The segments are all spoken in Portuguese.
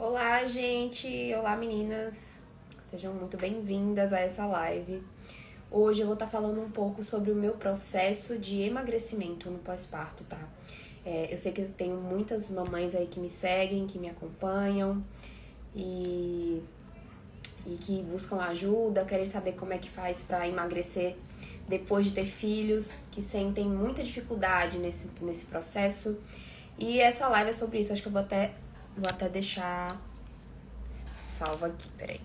Olá, gente! Olá, meninas! Sejam muito bem-vindas a essa live. Hoje eu vou estar falando um pouco sobre o meu processo de emagrecimento no pós-parto, tá? Eu sei que eu tenho muitas mamães aí que me seguem, que me acompanham e que buscam ajuda, querem saber como é que faz para emagrecer depois de ter filhos, que sentem muita dificuldade nesse processo. E essa live é sobre isso, acho que eu vou até deixar salva aqui, peraí.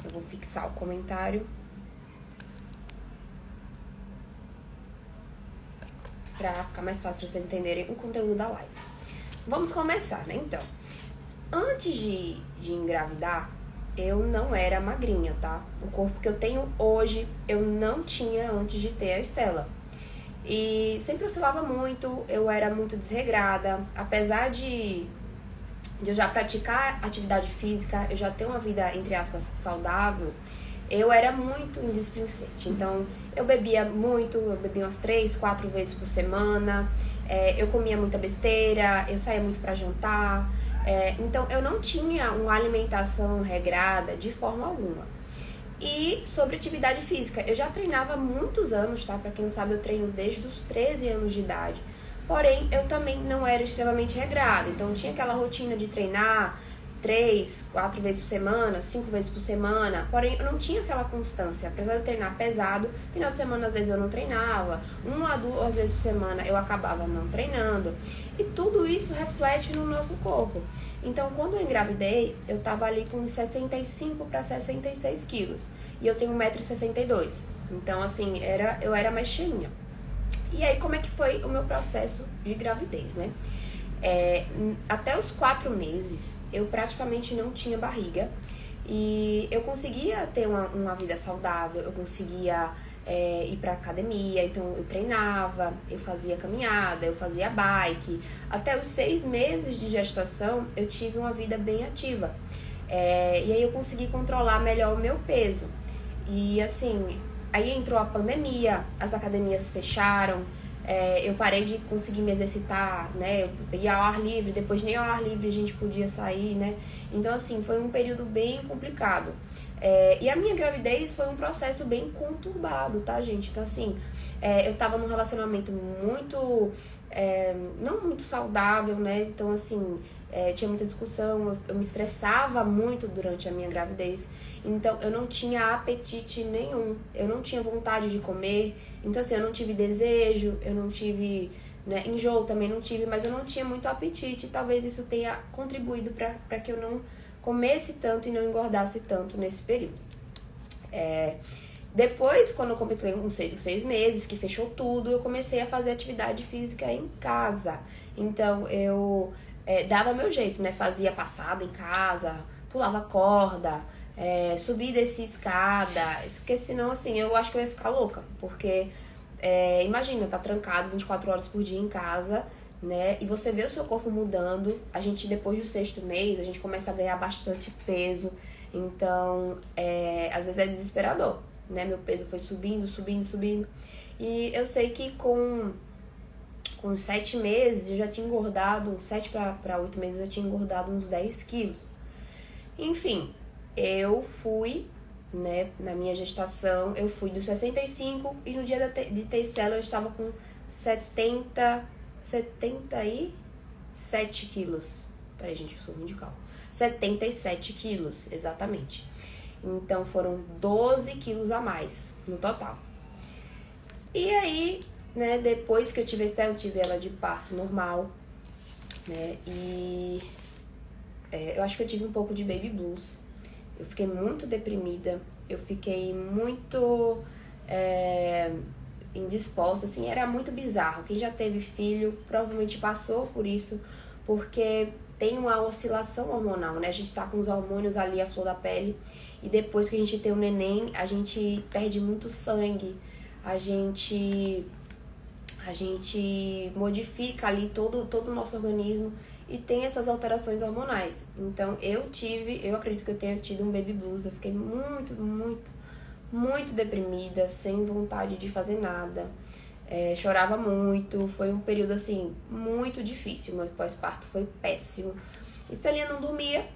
Eu vou fixar o comentário pra ficar mais fácil pra vocês entenderem o conteúdo da live. Vamos começar, né? Então, antes de engravidar, eu não era magrinha, tá? O corpo que eu tenho hoje, eu não tinha antes de ter a Estela. E sempre oscilava muito, eu era muito desregrada. Apesar de eu já praticar atividade física, eu já ter uma vida, entre aspas, saudável, eu era muito indisplicente. Então, eu bebia muito, eu bebia umas 3, 4 vezes por semana, eu comia muita besteira, eu saía muito pra jantar. Então, eu não tinha uma alimentação regrada de forma alguma. E sobre atividade física, eu já treinava há muitos anos, tá? Pra quem não sabe, eu treino desde os 13 anos de idade. Porém, eu também não era extremamente regrada. Então, tinha aquela rotina de treinar 3, 4 vezes por semana, 5 vezes por semana. Porém, eu não tinha aquela constância. Apesar de eu treinar pesado, final de semana às vezes eu não treinava. 1 a 2 vezes por semana eu acabava não treinando. E tudo isso reflete no nosso corpo. Então, quando eu engravidei, eu tava ali com 65 para 66 quilos. E eu tenho 1,62 m. Então, assim, eu era mais cheinha. E aí, como é que foi o meu processo de gravidez, né? Até os 4 meses, eu praticamente não tinha barriga. E eu conseguia ter uma vida saudável, eu conseguia ir pra academia, então eu treinava, eu fazia caminhada, eu fazia bike. Até os 6 meses de gestação, eu tive uma vida bem ativa. E aí eu consegui controlar melhor o meu peso. E assim, aí entrou a pandemia, as academias fecharam, eu parei de conseguir me exercitar, né? Eu ia ao ar livre, depois nem ao ar livre a gente podia sair, né? Então, assim, foi um período bem complicado. E a minha gravidez foi um processo bem conturbado, tá, gente? Então, assim, eu tava num relacionamento muito, não muito saudável, né? Então, assim, tinha muita discussão, eu me estressava muito durante a minha gravidez. Então, eu não tinha apetite nenhum, eu não tinha vontade de comer. Então, assim, eu não tive desejo, eu não tive, né, enjoo também não tive, mas eu não tinha muito apetite. Talvez isso tenha contribuído para que eu não comesse tanto e não engordasse tanto nesse período. Depois, quando eu completei uns 6 meses, que fechou tudo, eu comecei a fazer atividade física em casa. Então, eu dava meu jeito, né? Fazia passada em casa, pulava corda, subir e descer escada, porque senão, assim, eu acho que eu ia ficar louca, porque imagina, tá trancado 24 horas por dia em casa, né, e você vê o seu corpo mudando. A gente, depois do 6º mês, a gente começa a ganhar bastante peso, então, às vezes é desesperador, né, meu peso foi subindo, subindo, subindo, e eu sei que com 7 meses eu já tinha engordado, 7 para 8 meses eu já tinha engordado uns 10 quilos, enfim. Eu fui, né, na minha gestação, eu fui dos 65 e no dia de ter Estela eu estava com 77 quilos. Peraí, gente, eu sou ruim de cálculo. 77 quilos, exatamente. Então foram 12 quilos a mais no total. E aí, né, depois que eu tive a Estela, eu tive ela de parto normal, né, e eu acho que eu tive um pouco de baby blues. Eu fiquei muito deprimida, eu fiquei muito indisposta, assim, era muito bizarro. Quem já teve filho provavelmente passou por isso, porque tem uma oscilação hormonal, né? A gente tá com os hormônios ali à flor da pele, e depois que a gente tem o neném, a gente perde muito sangue, a gente modifica ali todo o nosso organismo, e tem essas alterações hormonais. Então eu acredito que eu tenha tido um baby blues. Eu fiquei muito, muito, muito deprimida, sem vontade de fazer nada. Chorava muito, foi um período assim, muito difícil. Meu pós-parto foi péssimo. Estelinha não dormia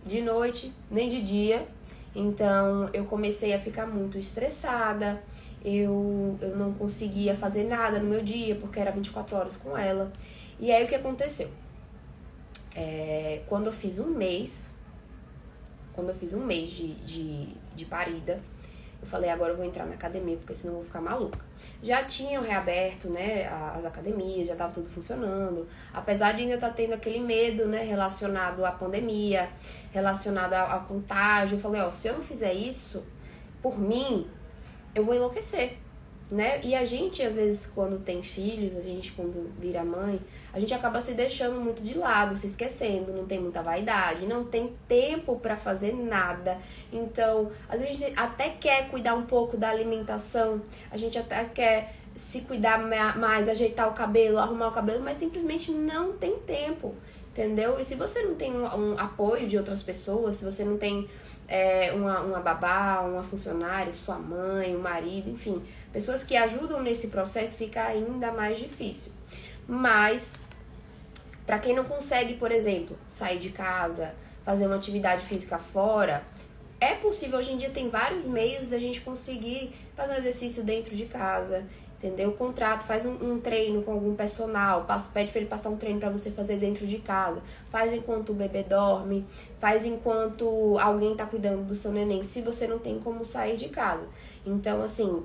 de noite, nem de dia. Então eu comecei a ficar muito estressada. Eu não conseguia fazer nada no meu dia, porque era 24 horas com ela. E aí o que aconteceu? Quando eu fiz um mês de parida, eu falei, agora eu vou entrar na academia, porque senão eu vou ficar maluca. Já tinham reaberto, né, as academias, já tava tudo funcionando. Apesar de ainda estar tendo aquele medo, né, relacionado à pandemia, relacionado ao contágio, eu falei, se eu não fizer isso, por mim, eu vou enlouquecer, né? E a gente, às vezes, quando tem filhos, a gente, quando vira mãe, a gente acaba se deixando muito de lado, se esquecendo, não tem muita vaidade, não tem tempo pra fazer nada. Então, às vezes a gente até quer cuidar um pouco da alimentação, a gente até quer se cuidar mais, ajeitar o cabelo, arrumar o cabelo, mas simplesmente não tem tempo, entendeu? E se você não tem um apoio de outras pessoas, se você não tem uma babá, uma funcionária, sua mãe, o marido, enfim, pessoas que ajudam nesse processo, fica ainda mais difícil. Mas, para quem não consegue, por exemplo, sair de casa, fazer uma atividade física fora, é possível. Hoje em dia tem vários meios da gente conseguir fazer um exercício dentro de casa, entendeu? Contrato, faz um treino com algum personal, pede para ele passar um treino para você fazer dentro de casa, faz enquanto o bebê dorme, faz enquanto alguém tá cuidando do seu neném, se você não tem como sair de casa. Então, assim,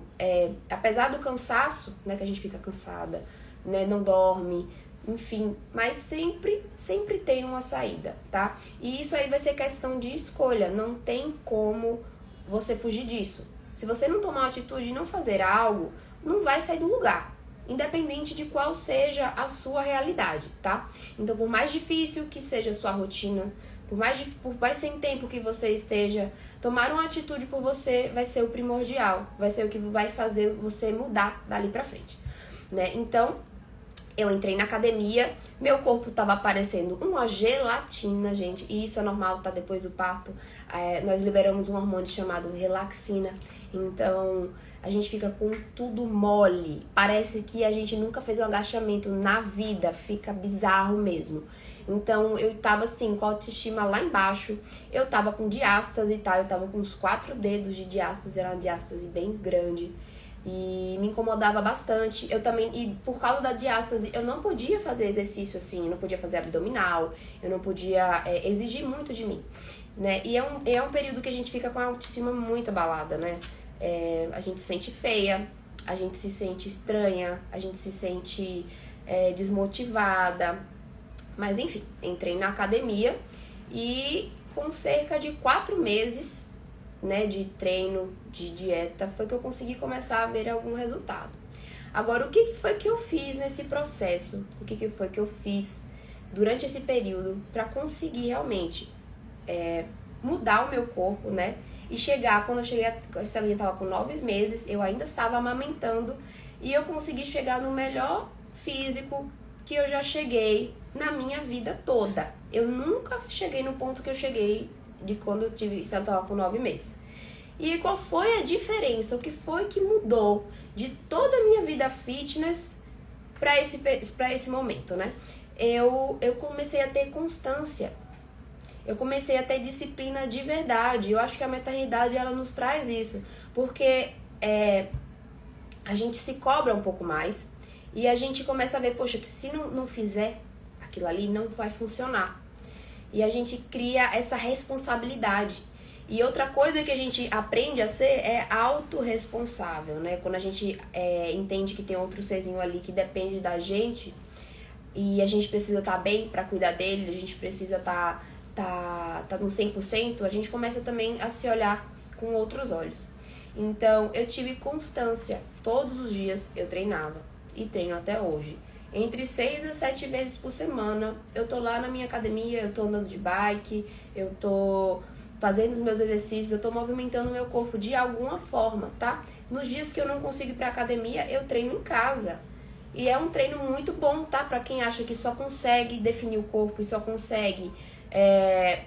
apesar do cansaço, né, que a gente fica cansada, né, não dorme, enfim, mas sempre tem uma saída, tá? E isso aí vai ser questão de escolha, não tem como você fugir disso. Se você não tomar uma atitude e não fazer algo, não vai sair do lugar, independente de qual seja a sua realidade, tá? Então, por mais difícil que seja a sua rotina, por mais sem tempo que você esteja, tomar uma atitude por você vai ser o primordial, vai ser o que vai fazer você mudar dali pra frente, né? Então, eu entrei na academia, meu corpo tava parecendo uma gelatina, gente, e isso é normal, tá? Depois do parto, nós liberamos um hormônio chamado relaxina, então a gente fica com tudo mole, parece que a gente nunca fez um agachamento na vida, fica bizarro mesmo. Então eu tava assim, com a autoestima lá embaixo, eu tava com diástase, tá? Eu tava com uns 4 dedos de diástase, era uma diástase bem grande. E me incomodava bastante. Eu também, e por causa da diástase, eu não podia fazer exercício assim, eu não podia fazer abdominal, eu não podia exigir muito de mim, né? E é um período que a gente fica com a autoestima muito abalada, né? A gente se sente feia, a gente se sente estranha, a gente se sente desmotivada. Mas enfim, entrei na academia e com cerca de 4 meses, né, de treino, de dieta, foi que eu consegui começar a ver algum resultado. Agora, o que foi que eu fiz nesse processo? O que foi que eu fiz durante esse período para conseguir realmente mudar o meu corpo, né? E chegar, quando eu cheguei, a Estelinha estava com 9 meses, eu ainda estava amamentando e eu consegui chegar no melhor físico que eu já cheguei na minha vida toda. Eu nunca cheguei no ponto que eu cheguei de quando eu estava com 9 meses. E qual foi a diferença? O que foi que mudou de toda a minha vida fitness para esse momento, né? Eu comecei a ter constância. Eu comecei a ter disciplina de verdade. Eu acho que a maternidade, ela nos traz isso. Porque a gente se cobra um pouco mais. E a gente começa a ver, poxa, se não fizer aquilo ali, não vai funcionar. E a gente cria essa responsabilidade. E outra coisa que a gente aprende a ser é autorresponsável, né? Quando a gente entende que tem outro serzinho ali que depende da gente e a gente precisa estar bem para cuidar dele, a gente precisa estar no 100%, a gente começa também a se olhar com outros olhos. Então, eu tive constância. Todos os dias eu treinava e treino até hoje. Entre 6 a 7 vezes por semana, eu tô lá na minha academia, eu tô andando de bike, eu tô fazendo os meus exercícios, eu tô movimentando o meu corpo de alguma forma, tá? Nos dias que eu não consigo ir pra academia, eu treino em casa. E é um treino muito bom, tá? Pra quem acha que só consegue definir o corpo e só consegue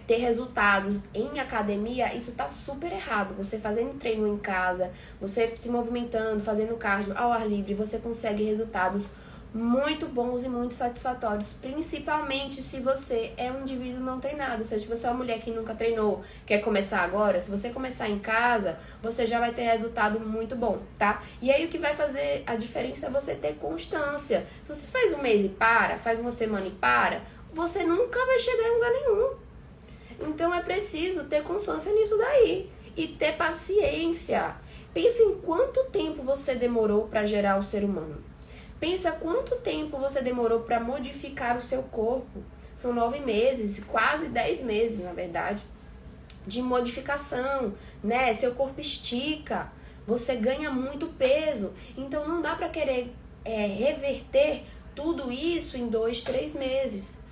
ter resultados em academia, isso tá super errado. Você fazendo treino em casa, você se movimentando, fazendo cardio ao ar livre, você consegue resultados muito bons e muito satisfatórios, principalmente se você é um indivíduo não treinado. Ou seja, se você é uma mulher que nunca treinou, quer começar agora, se você começar em casa, você já vai ter resultado muito bom, tá? E aí o que vai fazer a diferença é você ter constância. Se você faz um mês e para, faz uma semana e para, você nunca vai chegar em lugar nenhum. Então é preciso ter constância nisso daí e ter paciência. Pensa em quanto tempo você demorou para gerar o ser humano. Pensa quanto tempo você demorou para modificar o seu corpo. São 9 meses, quase 10 meses, na verdade, de modificação, né? Seu corpo estica, você ganha muito peso. Então não dá para querer reverter tudo isso em 2, 3 meses.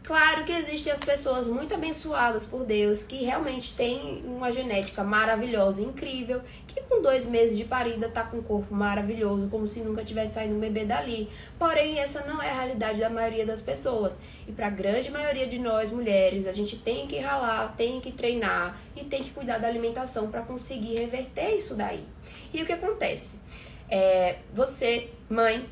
Claro que existem as pessoas muito abençoadas por Deus, que realmente têm uma genética maravilhosa, incrível, que com 2 meses de parida tá com um corpo maravilhoso, como se nunca tivesse saído um bebê dali. Porém, essa não é a realidade da maioria das pessoas. E para a grande maioria de nós, mulheres, a gente tem que ralar, tem que treinar e tem que cuidar da alimentação para conseguir reverter isso daí. E o que acontece? Você, mãe,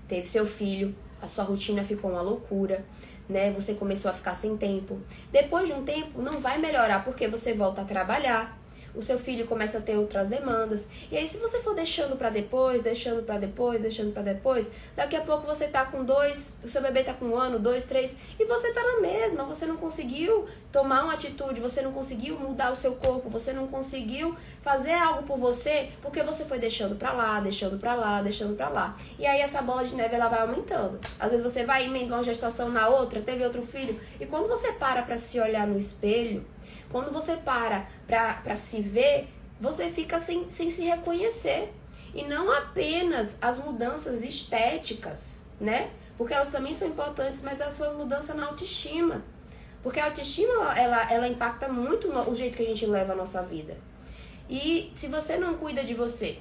teve seu filho, a sua rotina ficou uma loucura, né? Você começou a ficar sem tempo. Depois de um tempo, não vai melhorar porque você volta a trabalhar. O seu filho começa a ter outras demandas. E aí, se você for deixando pra depois, daqui a pouco você tá com 2, o seu bebê tá com 1 ano, 2, 3, e você tá na mesma. Você não conseguiu tomar uma atitude, você não conseguiu mudar o seu corpo, você não conseguiu fazer algo por você, porque você foi deixando pra lá. E aí, essa bola de neve, ela vai aumentando. Às vezes você vai emendando uma gestação na outra, teve outro filho, e quando você para pra se olhar no espelho, quando você para pra se ver, você fica sem se reconhecer. E não apenas as mudanças estéticas, né? Porque elas também são importantes, mas a sua mudança na autoestima. Porque a autoestima, ela impacta muito o jeito que a gente leva a nossa vida. E se você não cuida de você,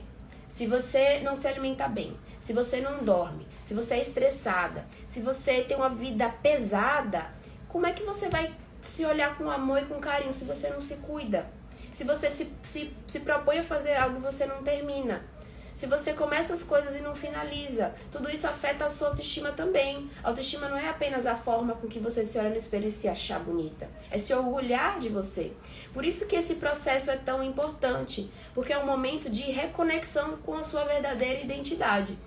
se você não se alimenta bem, se você não dorme, se você é estressada, se você tem uma vida pesada, como é que você vai se olhar com amor e com carinho se você não se cuida? Se você se propõe a fazer algo, você não termina. Se você começa as coisas e não finaliza, tudo isso afeta a sua autoestima também. A autoestima não é apenas a forma com que você se olha no espelho e se achar bonita. É se orgulhar de você. Por isso que esse processo é tão importante. Porque é um momento de reconexão com a sua verdadeira identidade.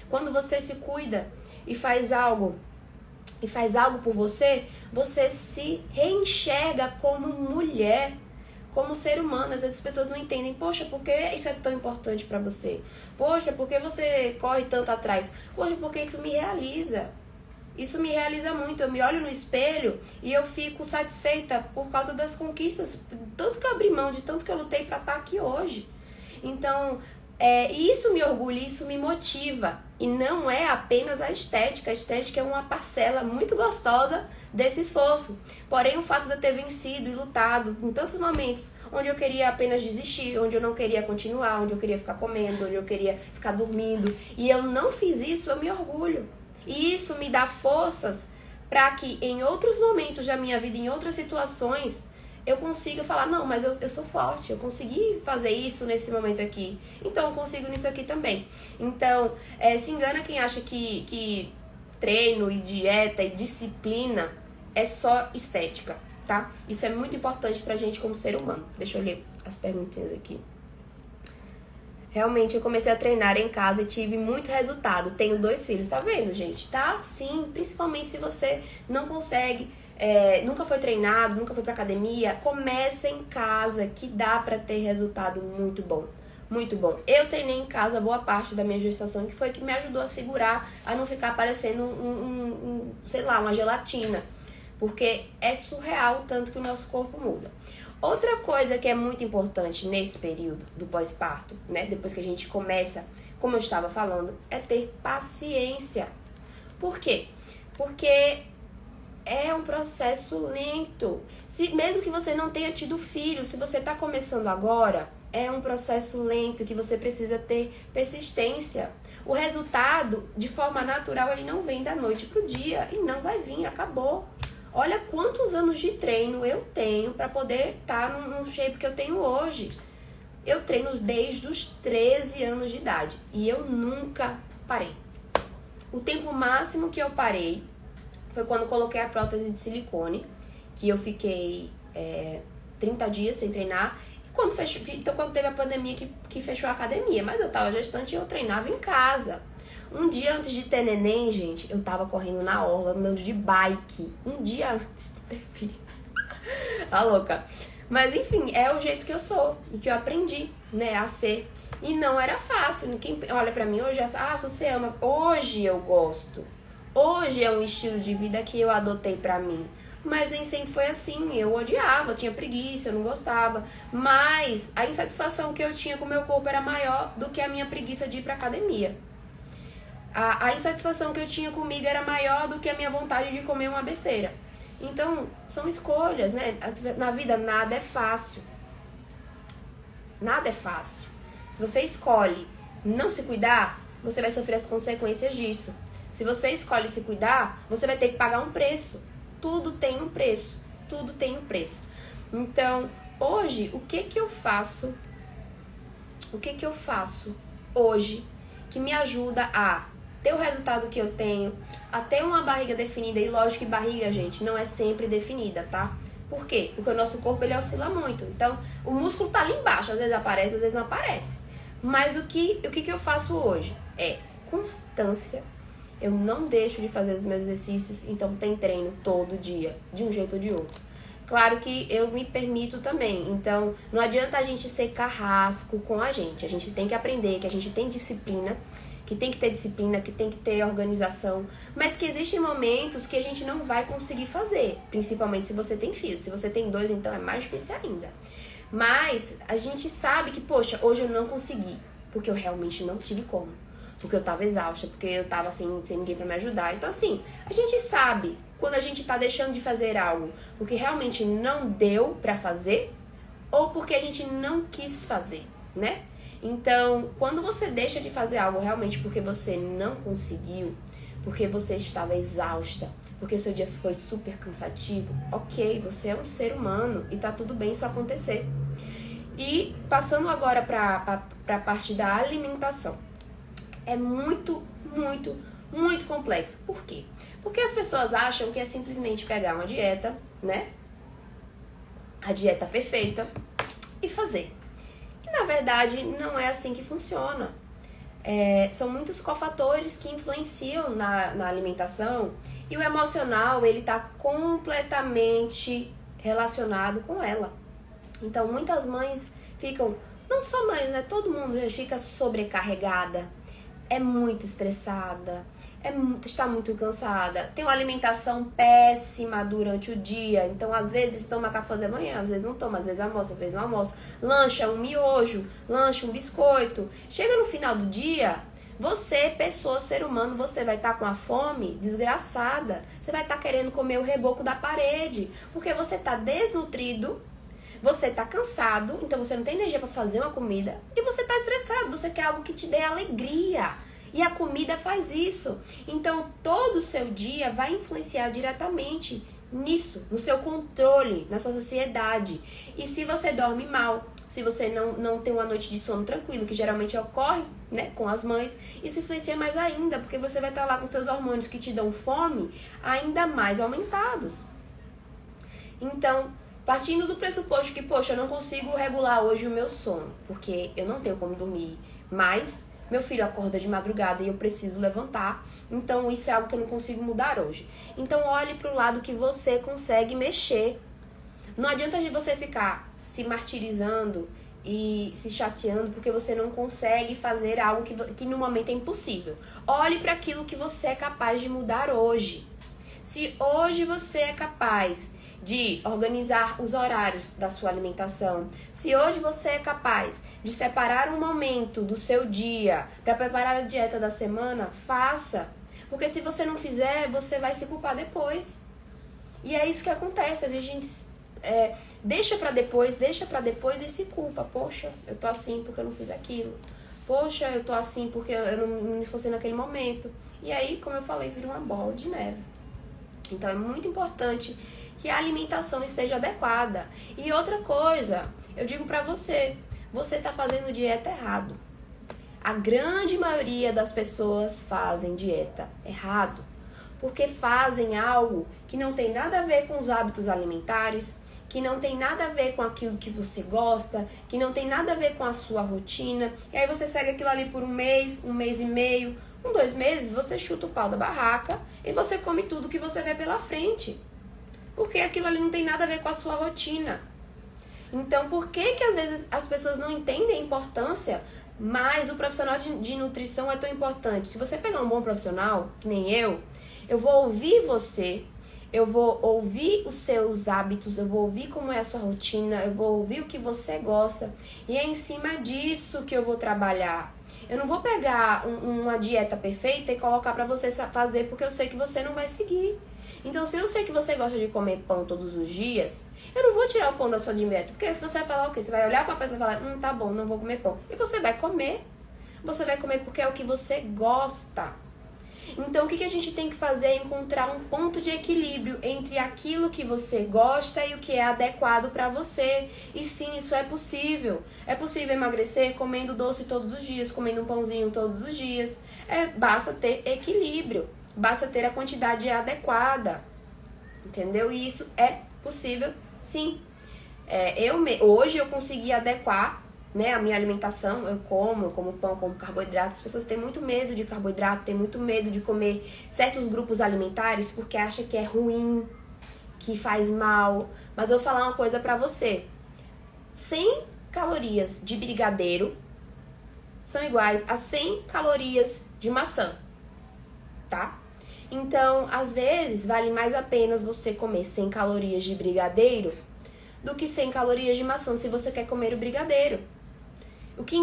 Quando você se cuida e faz algo por você, você se reenxerga como mulher, como ser humano. Às vezes as pessoas não entendem. Poxa, por que isso é tão importante pra você? Poxa, por que você corre tanto atrás? Poxa, porque isso me realiza. Isso me realiza muito. Eu me olho no espelho e eu fico satisfeita por causa das conquistas. Tanto que eu abri mão, de tanto que eu lutei pra estar aqui hoje. Então, isso me orgulha, isso me motiva. E não é apenas a estética. A estética é uma parcela muito gostosa desse esforço. Porém, o fato de eu ter vencido e lutado em tantos momentos onde eu queria apenas desistir, onde eu não queria continuar, onde eu queria ficar comendo, onde eu queria ficar dormindo, e eu não fiz isso, eu me orgulho. E isso me dá forças para que em outros momentos da minha vida, em outras situações, eu consiga falar, não, mas eu sou forte, eu consegui fazer isso nesse momento aqui, então eu consigo nisso aqui também. Então, se engana quem acha que treino e dieta e disciplina é só estética, tá? Isso é muito importante pra gente como ser humano. Deixa eu ler as perguntinhas aqui. Realmente, eu comecei a treinar em casa e tive muito resultado. Tenho 2 filhos, tá vendo, gente? Tá sim, principalmente se você não consegue, nunca foi treinado, nunca foi pra academia, começa em casa que dá pra ter resultado muito bom. Muito bom. Eu treinei em casa boa parte da minha gestação, que foi que me ajudou a segurar, a não ficar parecendo sei lá, uma gelatina. Porque é surreal o tanto que o nosso corpo muda. Outra coisa que é muito importante nesse período do pós-parto, né? Depois que a gente começa, como eu estava falando, é ter paciência. Por quê? Porque é um processo lento. Mesmo que você não tenha tido filho, se você está começando agora, é um processo lento que você precisa ter persistência. O resultado, de forma natural, ele não vem da noite pro dia e não vai vir, acabou. Olha quantos anos de treino eu tenho para poder estar no shape que eu tenho hoje. Eu treino desde os 13 anos de idade e eu nunca parei. O tempo máximo que eu parei foi quando coloquei a prótese de silicone, que eu fiquei 30 dias sem treinar. Então, quando teve a pandemia que fechou a academia, mas eu tava gestante e eu treinava em casa. Um dia antes de ter neném, gente, eu tava correndo na orla, andando de bike. Um dia antes de ter filho. Tá louca. Mas enfim, é o jeito que eu sou e que eu aprendi, né, a ser. E não era fácil. Quem olha pra mim hoje, você ama. Hoje eu gosto. Hoje é um estilo de vida que eu adotei pra mim. Mas nem sempre foi assim. Eu odiava, eu tinha preguiça, eu não gostava. Mas a insatisfação que eu tinha com o meu corpo era maior do que a minha preguiça de ir pra academia. A insatisfação que eu tinha comigo era maior do que a minha vontade de comer uma besteira. Então, são escolhas, né? Na vida nada é fácil. Nada é fácil. Se você escolhe não se cuidar, você vai sofrer as consequências disso. Se você escolhe se cuidar, você vai ter que pagar um preço. Tudo tem um preço. Tudo tem um preço. Então, hoje, o que eu faço? O que eu faço hoje que me ajuda a ter o resultado que eu tenho, a ter uma barriga definida? E lógico que barriga, gente, não é sempre definida, tá? Por quê? Porque o nosso corpo, ele oscila muito. Então, o músculo tá ali embaixo, às vezes aparece, às vezes não aparece. Mas o que eu faço hoje é constância. Eu não deixo de fazer os meus exercícios, então tem treino todo dia, de um jeito ou de outro. Claro que eu me permito também, então não adianta a gente ser carrasco com a gente tem que aprender que a gente tem disciplina, que tem que ter disciplina, que tem que ter organização, mas que existem momentos que a gente não vai conseguir fazer, principalmente se você tem filhos. Se você tem 2, então é mais difícil ainda. Mas a gente sabe que, poxa, hoje eu não consegui, porque eu realmente não tive como. Porque eu tava exausta, porque eu tava assim, sem ninguém pra me ajudar. Então, assim, a gente sabe quando a gente tá deixando de fazer algo porque realmente não deu pra fazer ou porque a gente não quis fazer, né? Então, quando você deixa de fazer algo realmente porque você não conseguiu, porque você estava exausta, porque seu dia foi super cansativo, ok, você é um ser humano e tá tudo bem isso acontecer. E passando agora pra parte da alimentação. É muito, muito, muito complexo. Por quê? Porque as pessoas acham que é simplesmente pegar uma dieta, né? A dieta perfeita e fazer. E na verdade não é assim que funciona. São muitos cofatores que influenciam na alimentação e o emocional, ele tá completamente relacionado com ela. Então muitas mães ficam, não só mães, né? Todo mundo já fica sobrecarregada. É muito estressada, está muito cansada, tem uma alimentação péssima durante o dia, então às vezes toma café da manhã, às vezes não toma, às vezes almoça, às vezes não almoça, lancha um miojo, lancha um biscoito. Chega no final do dia, você, pessoa, ser humano, você vai estar com a fome desgraçada, você vai estar querendo comer o reboco da parede, porque você está desnutrido. Você tá cansado, então você não tem energia pra fazer uma comida. E você tá estressado, você quer algo que te dê alegria. E a comida faz isso. Então, todo o seu dia vai influenciar diretamente nisso, no seu controle, na sua saciedade. E se você dorme mal, se você não tem uma noite de sono tranquilo, que geralmente ocorre, né, com as mães, isso influencia mais ainda, porque você vai estar lá com seus hormônios que te dão fome ainda mais aumentados. Então, partindo do pressuposto que, poxa, eu não consigo regular hoje o meu sono, porque eu não tenho como dormir, mas meu filho acorda de madrugada e eu preciso levantar, então isso é algo que eu não consigo mudar hoje. Então olhe para o lado que você consegue mexer. Não adianta você ficar se martirizando e se chateando porque você não consegue fazer algo que no momento é impossível. Olhe para aquilo que você é capaz de mudar hoje. Se hoje você é capaz de organizar os horários da sua alimentação, se hoje você é capaz de separar um momento do seu dia para preparar a dieta da semana, faça. Porque se você não fizer, você vai se culpar depois. E é isso que acontece. Às vezes a gente deixa pra depois e se culpa. Poxa, eu tô assim porque eu não fiz aquilo. Poxa, eu tô assim porque eu não me esforcei naquele momento. E aí, como eu falei, vira uma bola de neve. Então é muito importante que a alimentação esteja adequada. E outra coisa, eu digo pra você, você tá fazendo dieta errado. A grande maioria das pessoas fazem dieta errado, porque fazem algo que não tem nada a ver com os hábitos alimentares, que não tem nada a ver com aquilo que você gosta, que não tem nada a ver com a sua rotina. E aí você segue aquilo ali por um mês e meio, com 2 meses você chuta o pau da barraca e você come tudo que você vê pela frente. Porque aquilo ali não tem nada a ver com a sua rotina. Então, por que às vezes as pessoas não entendem a importância, mas o profissional de nutrição é tão importante? Se você pegar um bom profissional, que nem eu vou ouvir você, eu vou ouvir os seus hábitos, eu vou ouvir como é a sua rotina, eu vou ouvir o que você gosta. E é em cima disso que eu vou trabalhar. Eu não vou pegar uma dieta perfeita e colocar pra você fazer porque eu sei que você não vai seguir. Então, se eu sei que você gosta de comer pão todos os dias, eu não vou tirar o pão da sua dieta. Porque você vai falar o quê? Você vai olhar pra pessoa e falar, tá bom, não vou comer pão. E você vai comer. Você vai comer porque é o que você gosta. Então, o que a gente tem que fazer é encontrar um ponto de equilíbrio entre aquilo que você gosta e o que é adequado para você. E sim, isso é possível. É possível emagrecer comendo doce todos os dias, comendo um pãozinho todos os dias. Basta ter equilíbrio, basta ter a quantidade adequada, entendeu? E isso é possível, sim. Hoje eu consegui adequar, né, a minha alimentação. Eu como pão, como carboidrato. As pessoas têm muito medo de carboidrato, têm muito medo de comer certos grupos alimentares porque acham que é ruim, que faz mal. Mas eu vou falar uma coisa pra você. 100 calorias de brigadeiro são iguais a 100 calorias de maçã, tá? Então, às vezes, vale mais a pena você comer 100 calorias de brigadeiro do que 100 calorias de maçã se você quer comer o brigadeiro. O que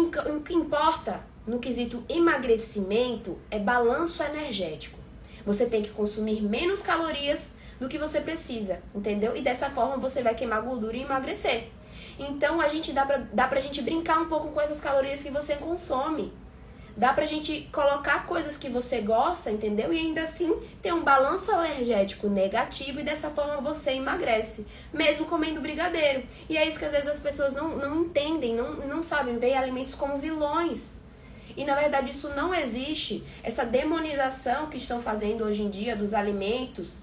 importa no quesito emagrecimento é balanço energético. Você tem que consumir menos calorias do que você precisa, entendeu? E dessa forma você vai queimar gordura e emagrecer. Então dá pra gente brincar um pouco com essas calorias que você consome. Dá pra gente colocar coisas que você gosta, entendeu? E ainda assim ter um balanço energético negativo e dessa forma você emagrece, mesmo comendo brigadeiro. E é isso que às vezes as pessoas não entendem, não sabem, veem alimentos como vilões. E na verdade isso não existe. Essa demonização que estão fazendo hoje em dia dos alimentos,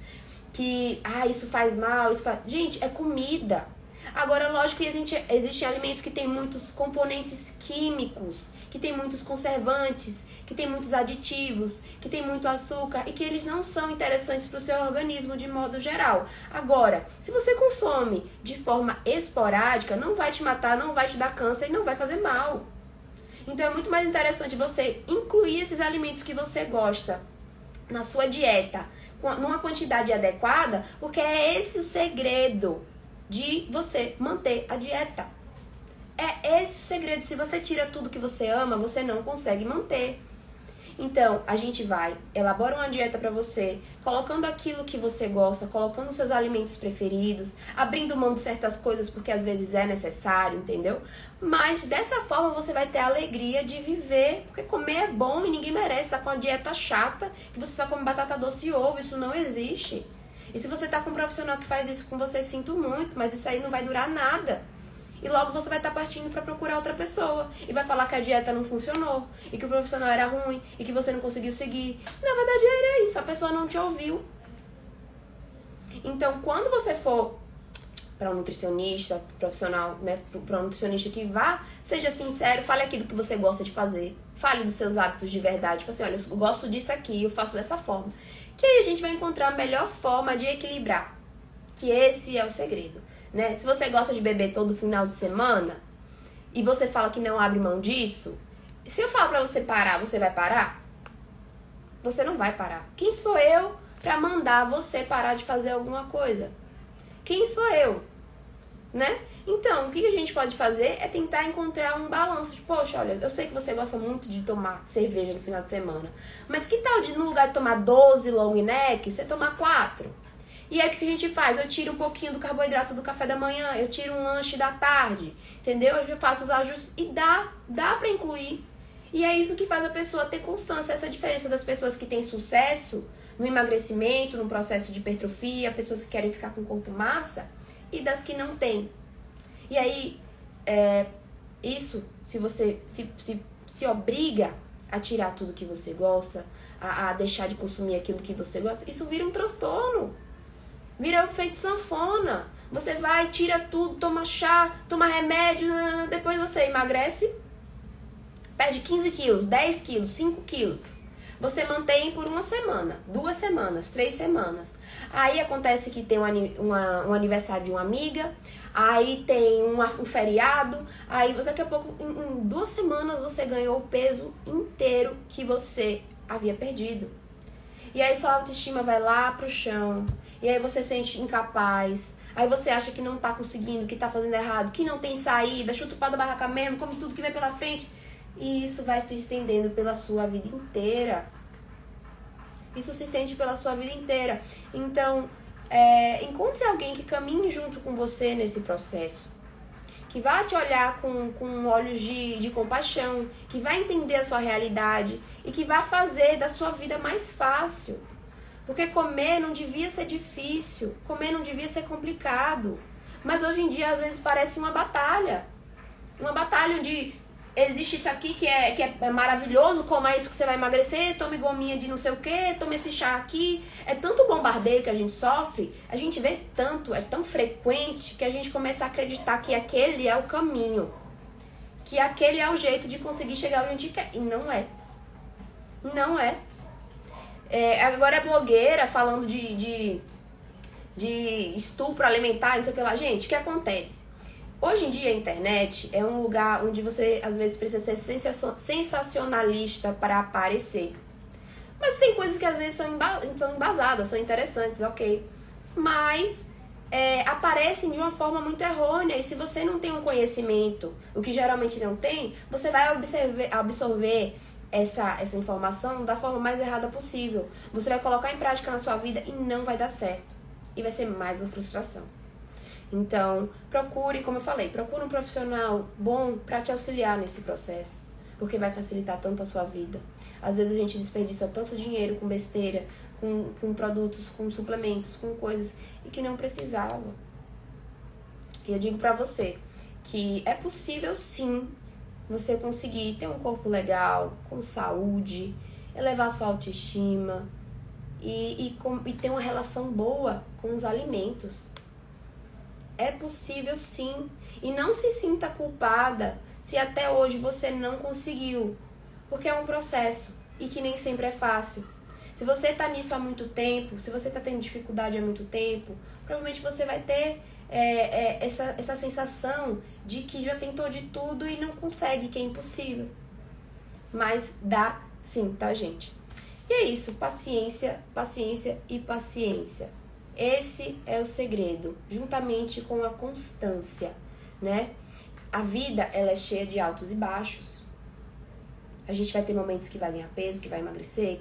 que isso faz mal, Gente, é comida. Agora, lógico que existem alimentos que têm muitos componentes químicos, que tem muitos conservantes, que tem muitos aditivos, que tem muito açúcar e que eles não são interessantes para o seu organismo de modo geral. Agora, se você consome de forma esporádica, não vai te matar, não vai te dar câncer e não vai fazer mal. Então é muito mais interessante você incluir esses alimentos que você gosta na sua dieta, numa quantidade adequada, porque é esse o segredo de você manter a dieta. É esse o segredo. Se você tira tudo que você ama, você não consegue manter. Então, a gente vai, elabora uma dieta pra você, colocando aquilo que você gosta, colocando seus alimentos preferidos, abrindo mão de certas coisas porque às vezes é necessário, entendeu? Mas dessa forma você vai ter a alegria de viver, porque comer é bom e ninguém merece. Tá com uma dieta chata, que você só come batata doce e ovo, isso não existe. E se você tá com um profissional que faz isso com você, sinto muito, mas isso aí não vai durar nada. E logo você vai estar partindo para procurar outra pessoa. E vai falar que a dieta não funcionou. E que o profissional era ruim. E que você não conseguiu seguir. Na verdade era isso. A pessoa não te ouviu. Então quando você for para um nutricionista profissional, né? Para um nutricionista que vá, seja sincero. Fale aquilo que você gosta de fazer. Fale dos seus hábitos de verdade. Tipo assim, olha, eu gosto disso aqui. Eu faço dessa forma. Que aí a gente vai encontrar a melhor forma de equilibrar. Que esse é o segredo. Né? Se você gosta de beber todo final de semana e você fala que não abre mão disso, se eu falar pra você parar, você vai parar? Você não vai parar. Quem sou eu pra mandar você parar de fazer alguma coisa? Quem sou eu? Né? Então, o que a gente pode fazer é tentar encontrar um balanço. Tipo, poxa, olha, eu sei que você gosta muito de tomar cerveja no final de semana, mas que tal no lugar de tomar 12 long neck, você tomar 4? E aí o que a gente faz? Eu tiro um pouquinho do carboidrato do café da manhã, eu tiro um lanche da tarde, entendeu? Eu faço os ajustes e dá pra incluir. E é isso que faz a pessoa ter constância. Essa diferença das pessoas que têm sucesso no emagrecimento, no processo de hipertrofia, pessoas que querem ficar com corpo massa, e das que não têm. E aí, isso, se você se obriga a tirar tudo que você gosta, a deixar de consumir aquilo que você gosta, isso vira um transtorno. Vira o efeito sanfona. Você vai, tira tudo, toma chá, toma remédio, depois você emagrece, perde 15 quilos, 10 quilos, 5 quilos. Você mantém por 1 semana, 2 semanas, 3 semanas. Aí acontece que tem um aniversário de uma amiga, aí tem um feriado, aí daqui a pouco, em 2 semanas, você ganhou o peso inteiro que você havia perdido. E aí sua autoestima vai lá pro chão, e aí você se sente incapaz, aí você acha que não tá conseguindo, que tá fazendo errado, que não tem saída, chuta o pau da barraca mesmo, come tudo que vem pela frente. E isso vai se estendendo pela sua vida inteira. Isso se estende pela sua vida inteira. Então, encontre alguém que caminhe junto com você nesse processo. Que vai te olhar com olhos de compaixão. Que vai entender a sua realidade. E que vai fazer da sua vida mais fácil. Porque comer não devia ser difícil. Comer não devia ser complicado. Mas hoje em dia, às vezes, parece uma batalha. Uma batalha onde existe isso aqui que é maravilhoso, coma isso que você vai emagrecer, tome gominha de não sei o que, tome esse chá aqui. É tanto bombardeio que a gente sofre, a gente vê tanto, é tão frequente que a gente começa a acreditar que aquele é o caminho. Que aquele é o jeito de conseguir chegar onde a gente quer. E não é. Não é. Agora é blogueira falando de estupro alimentar, não sei o que lá. Gente, o que acontece? Hoje em dia a internet é um lugar onde você às vezes precisa ser sensacionalista para aparecer. Mas tem coisas que às vezes são embasadas, são interessantes, ok. Mas aparecem de uma forma muito errônea. E se você não tem um conhecimento, o que geralmente não tem, você vai absorver essa informação da forma mais errada possível. Você vai colocar em prática na sua vida e não vai dar certo. E vai ser mais uma frustração. Então, como eu falei, procure um profissional bom para te auxiliar nesse processo, porque vai facilitar tanto a sua vida. Às vezes a gente desperdiça tanto dinheiro com besteira, com produtos, com suplementos, com coisas e que não precisava. E eu digo pra você que é possível sim você conseguir ter um corpo legal, com saúde, elevar sua autoestima e ter uma relação boa com os alimentos. É possível sim. E não se sinta culpada se até hoje você não conseguiu. Porque é um processo e que nem sempre é fácil. Se você tá nisso há muito tempo, se você tá tendo dificuldade há muito tempo, provavelmente você vai ter essa sensação de que já tentou de tudo e não consegue, que é impossível. Mas dá sim, tá, gente? E é isso. Paciência, paciência e paciência. Esse é o segredo, juntamente com a constância, né? A vida, ela é cheia de altos e baixos. A gente vai ter momentos que vai ganhar peso, que vai emagrecer,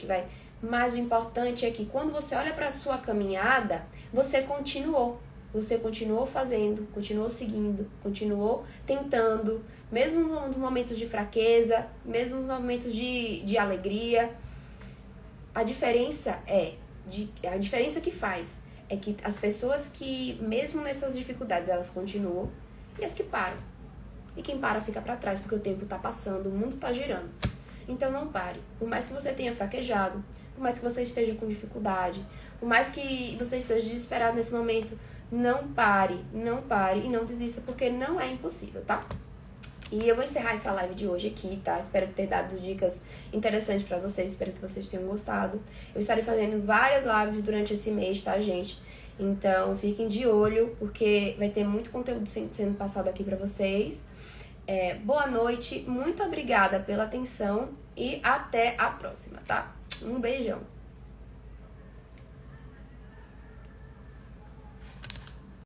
Mas o importante é que quando você olha para a sua caminhada, você continuou. Você continuou fazendo, continuou seguindo, continuou tentando, mesmo nos momentos de fraqueza, mesmo nos momentos de alegria. A diferença que faz é que as pessoas que, mesmo nessas dificuldades, elas continuam, e as que param. E quem para fica pra trás, porque o tempo tá passando, o mundo tá girando. Então não pare. Por mais que você tenha fraquejado, por mais que você esteja com dificuldade, por mais que você esteja desesperado nesse momento, não pare e não desista, porque não é impossível, tá? E eu vou encerrar essa live de hoje aqui, tá? Espero ter dado dicas interessantes pra vocês, espero que vocês tenham gostado. Eu estarei fazendo várias lives durante esse mês, tá, gente? Então, fiquem de olho, porque vai ter muito conteúdo sendo passado aqui pra vocês. Boa noite, muito obrigada pela atenção e até a próxima, tá? Um beijão!